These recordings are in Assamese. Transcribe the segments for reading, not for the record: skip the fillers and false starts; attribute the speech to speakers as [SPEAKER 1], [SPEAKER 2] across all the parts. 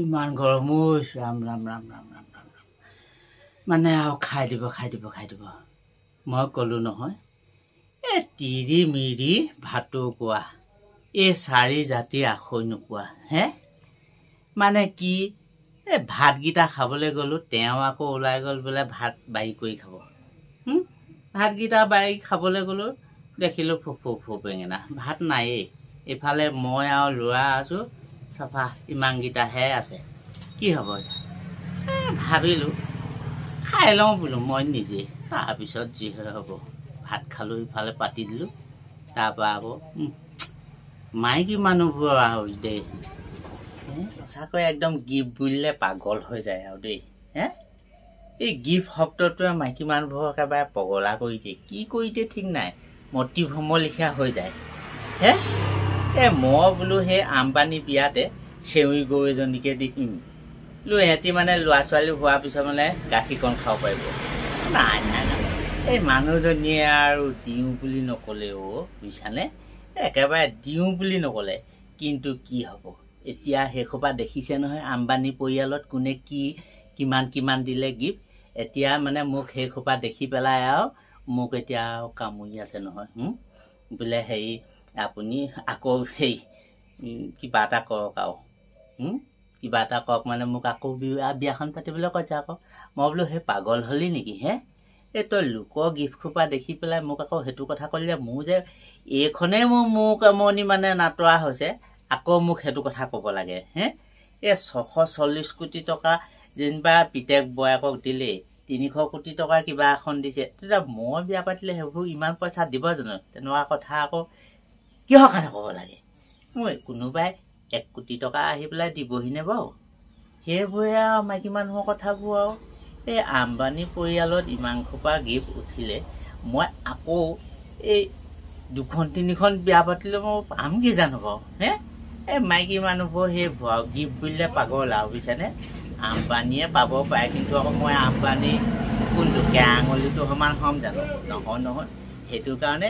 [SPEAKER 1] ইমান গৰম ৰাম ৰাম ৰাম ৰাম ৰাম ৰাম মানে আৰু খাই দিব মই কলো নহয় এ তিৰি মিৰি ভাতো কোৱা এই চাৰি জাতি আখৈ নোপোৱা হে মানে কি এ ভাতগিটা খাবলৈ গলো তেওঁ আকৌ ওলাই গল বোলে ভাত বাই কৰি খাব ভাতগিটা বাই খাবলৈ গলো দেখিলো ফু বেঙেনা ভাত নাইয়ে এফালে মই আৰু লৰা আছো চাফা ইমানগিটাহে আছে কি হ'ব ভাবিলো খাই লওঁ বোলো মই নিজে তাৰপিছত যি হয় হ'ব ভাত খালো ইফালে পাতি দিলো তাৰপৰা আকৌ মাইকী মানুহবোৰ আৰু দেই সঁচাকৈ একদম গিফ্ট বুলিলে পাগল হৈ যায় আৰু দেই হে এই গিফ্ট শব্দটোৱে মাইকী মানুহবোৰক একেবাৰে পগলা কৰি দিয়ে কি কৰি দিয়ে ঠিক নাই মতি ভ্ৰম লিখা হৈ যায় হে এ মই বোলো সেই আম্বানী বিয়াতে চেউৰি গৰু এজনীকে দি লো সিহঁতি মানে ল'ৰা ছোৱালী হোৱাৰ পিছত মানে গাখীৰকণ খাব পাৰিব নাই এই মানুহজনীয়ে আৰু দিওঁ বুলি নকলে বুজিছানে একেবাৰে দিওঁ বুলি নকলে কিন্তু কি হ'ব এতিয়া সেইসোপা দেখিছে নহয় আম্বানী পৰিয়ালত কোনে কি কিমান দিলে গিফ্ট এতিয়া মানে মোক সেইসোপা দেখি পেলাই আৰু মোক এতিয়া কামুৰি আছে নহয় বোলে হেৰি আপুনি আকৌ সেই কিবা এটা কৰক আৰু কিবা এটা কৰক মানে মোক আকৌ বিয়াখন পাতিবলৈ কৈছে আকৌ মই বোলো সেই পাগল হলি নেকি হে এই তই লোকৰ গিফ্ট খোপা দেখি পেলাই মোক আকৌ সেইটো কথা ক'লে মোৰ যে এইখনেই মোৰ কামনি মানে নাতৰা হৈছে আকৌ মোক সেইটো কথা ক'ব লাগে হে এই 640 কোটি টকা যেনিবা পিতেক বয়াকক দিলে 300 কোটি টকা কিবা এখন দিছে তেতিয়া মই বিয়া পাতিলে সেইবোৰ ইমান পইচা দিব জানো তেনেকুৱা কথা আকৌ কিহৰ কাৰণে ক'ব লাগে মই কোনোবাই 1 কোটি টকা আহি পেলাই দিবহি নে বাৰু সেইবোৰে আৰু মাইকী মানুহৰ কথাবোৰ আৰু এই আম্বানী পৰিয়ালত ইমান খোপা গিফ্ট উঠিলে মই আকৌ এই 2-3খন বিয়া পাতিলে মই পাম কি জানো বাৰু হে এই মাইকী মানুহবোৰ সেই গিফ্ট বুলিলে পাগল আৰু বুজিছানে আম্বানীয়ে পাব পাৰে কিন্তু আকৌ মই আম্বানী কোনটো কেৰাঙলিটো সমান হ'ম জানো নহয় সেইটো কাৰণে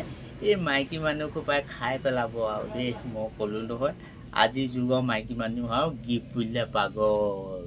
[SPEAKER 1] এই মাইকী মানুহ খোপাই খাই পেলাব আৰু দেই মই ক'লো নহয় আজি যুগৰ মাইকী মানুহ আৰু গিফ্ট বুলিলে পাগল